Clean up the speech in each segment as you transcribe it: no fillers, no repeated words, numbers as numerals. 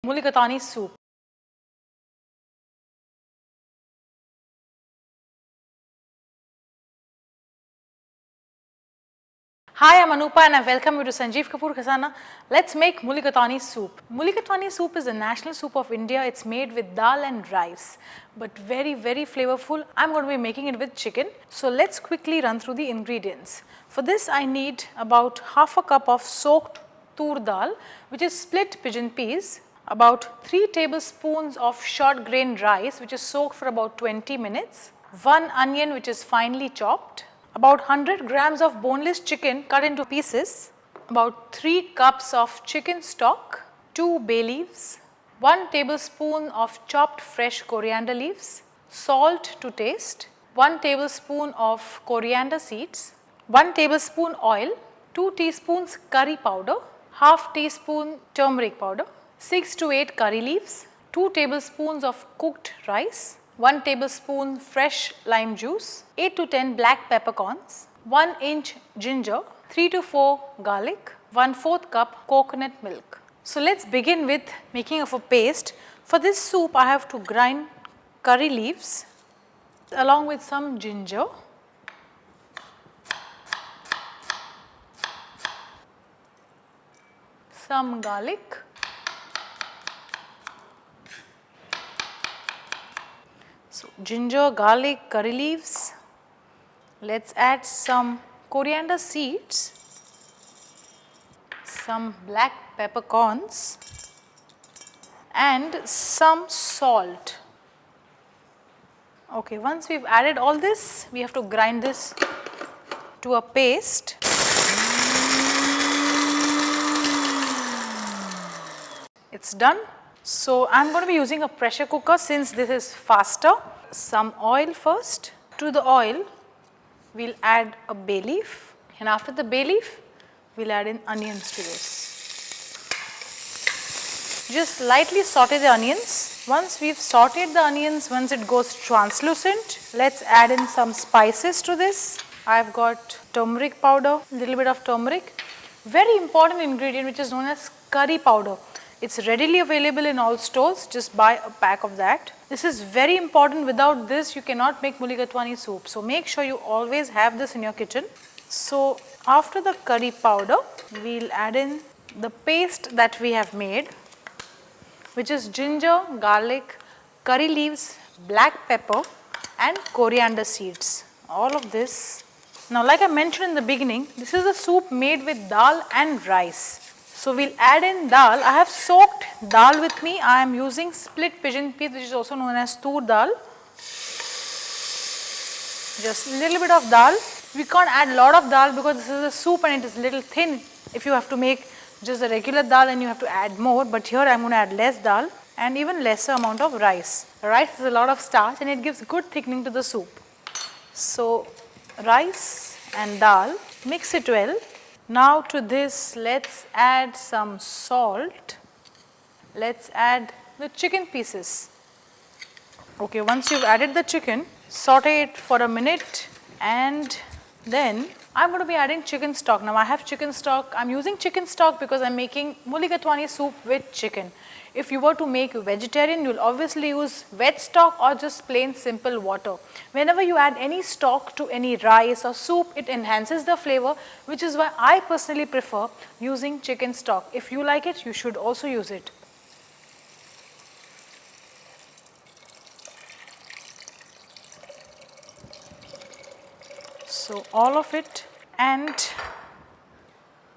Mulligatawny soup. Hi, I'm Anupa and I welcome you to Sanjeev Kapoor Khazana. Let's make Mulligatawny soup. Mulligatawny soup is the national soup of India. It's made with dal and rice, but very flavorful. I'm going to be making it with chicken. So let's quickly run through the ingredients. For this I need about half a cup of soaked tur dal, which is split pigeon peas, about 3 tablespoons of short grain rice, which is soaked for about 20 minutes, 1 onion which is finely chopped, about 100 grams of boneless chicken cut into pieces, about 3 cups of chicken stock, 2 bay leaves, 1 tablespoon of chopped fresh coriander leaves, salt to taste, 1 tablespoon of coriander seeds, 1 tablespoon oil, 2 teaspoons curry powder, half teaspoon turmeric powder, 6 to 8 curry leaves, 2 tablespoons of cooked rice, 1 tablespoon fresh lime juice, 8 to 10 black peppercorns, 1 inch ginger, 3 to 4 garlic, 1/4 cup coconut milk. So let's begin with making of a paste. For this soup I have to grind curry leaves along with some ginger, some garlic, so ginger, garlic, curry leaves. Let's add some coriander seeds, some black peppercorns and some salt. Okay, once we've added all this, we have to grind this to a paste. It's done. So I'm going to be using a pressure cooker since this is faster. Some oil first. To the oil we'll add a bay leaf, and after the bay leaf we'll add in onions to this. Just lightly saute the onions. Once we've sauteed the onions, once it goes translucent, let's add in some spices to this. I've got turmeric powder, a little bit of turmeric. Very important ingredient which is known as curry powder. It's readily available in all stores, just buy a pack of that. This is very important. Without this you cannot make Mulligatawny soup. So make sure you always have this in your kitchen. So after the curry powder, we'll add in the paste that we have made, which is ginger, garlic, curry leaves, black pepper and coriander seeds. All of this. Now like I mentioned in the beginning, this is a soup made with dal and rice. So we'll add in dal. I have soaked dal with me. I am using split pigeon peas, which is also known as tur dal. Just a little bit of dal. We can't add a lot of dal because this is a soup and it is little thin. If you have to make just a regular dal, then you have to add more, but here I am going to add less dal and even lesser amount of rice. Rice is a lot of starch and it gives good thickening to the soup. So rice and dal, mix it well. Now to this let's add some salt. Let's add the chicken pieces. Okay, once you've added the chicken, saute it for a minute and then I'm going to be adding chicken stock. Now I have chicken stock. I'm using chicken stock because I'm making Mulligatawny soup with chicken. If you were to make vegetarian, you'll obviously use veg stock or just plain simple water. Whenever you add any stock to any rice or soup, it enhances the flavor, which is why I personally prefer using chicken stock. If you like it, you should also use it. So all of it, and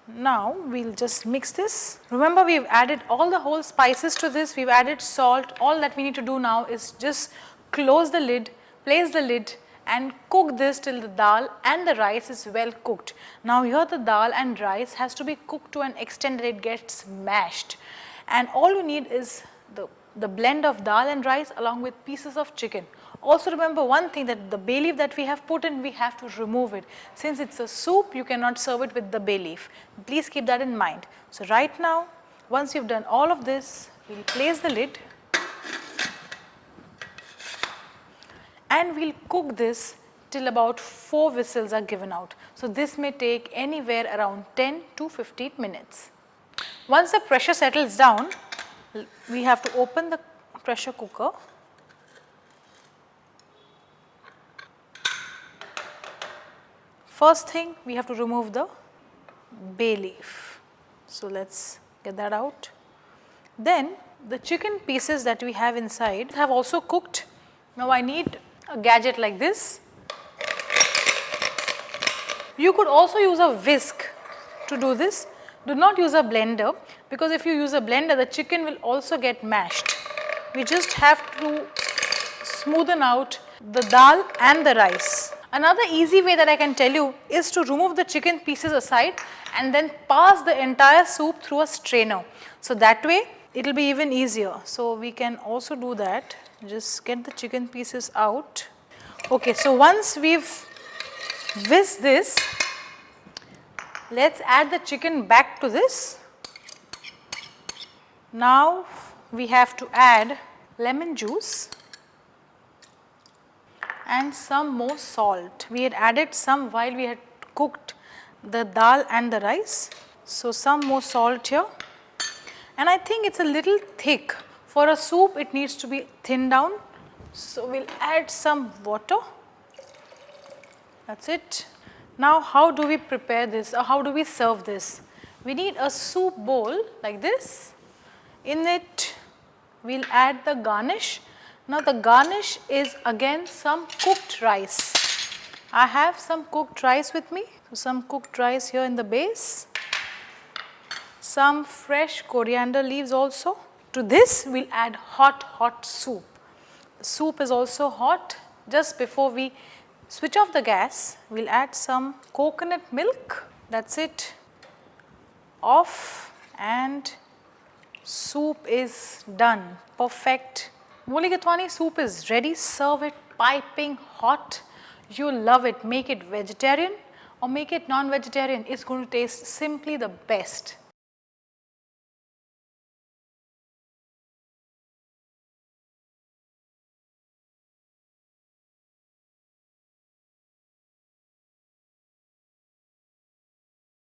now we'll just mix this. Remember, we've added all the whole spices to this. We've added salt. All that we need to do now is just close the lid, place the lid and cook this till the dal and the rice is well cooked. Now here the dal and rice has to be cooked to an extent that it gets mashed, and all you need is the blend of dal and rice along with pieces of chicken. Also remember one thing, that the bay leaf that we have put in, we have to remove it. Since it's a soup, you cannot serve it with the bay leaf. Please keep that in mind. So right now, once you've done all of this, we'll place the lid and we'll cook this till about 4 whistles are given out. So this may take anywhere around 10 to 15 minutes. Once the pressure settles down, We have to open the pressure cooker. First thing, we have to remove the bay leaf. So let's get that out. Then the chicken pieces that we have inside have also cooked. Now I need a gadget like this. You could also use a whisk to do this. Do not use a blender, because if you use a blender, the chicken will also get mashed. We just have to smoothen out the dal and the rice. Another easy way that I can tell you is to remove the chicken pieces aside and then pass the entire soup through a strainer. So that way it will be even easier. So we can also do that. Just get the chicken pieces out. Okay, so once we've whisked this, let's add the chicken back to this. Now we have to add lemon juice and some more salt. We had added some while we had cooked the dal and the rice. So some more salt here. And I think it's a little thick. For a soup it needs to be thinned down. So we'll add some water. That's it. Now how do we prepare this, or how do we serve this? We need a soup bowl like this. In it we'll add the garnish. Now the garnish is again some cooked rice. I have some cooked rice with me. So some cooked rice here in the base. Some fresh coriander leaves also. To this we'll add hot soup. The soup is also hot. Just before we switch off the gas, we'll add some coconut milk. That's it. Off, and soup is done. Perfect. Mulligatawny soup is ready. Serve it piping hot. You'll love it. Make it vegetarian or make it non-vegetarian. It's going to taste simply the best.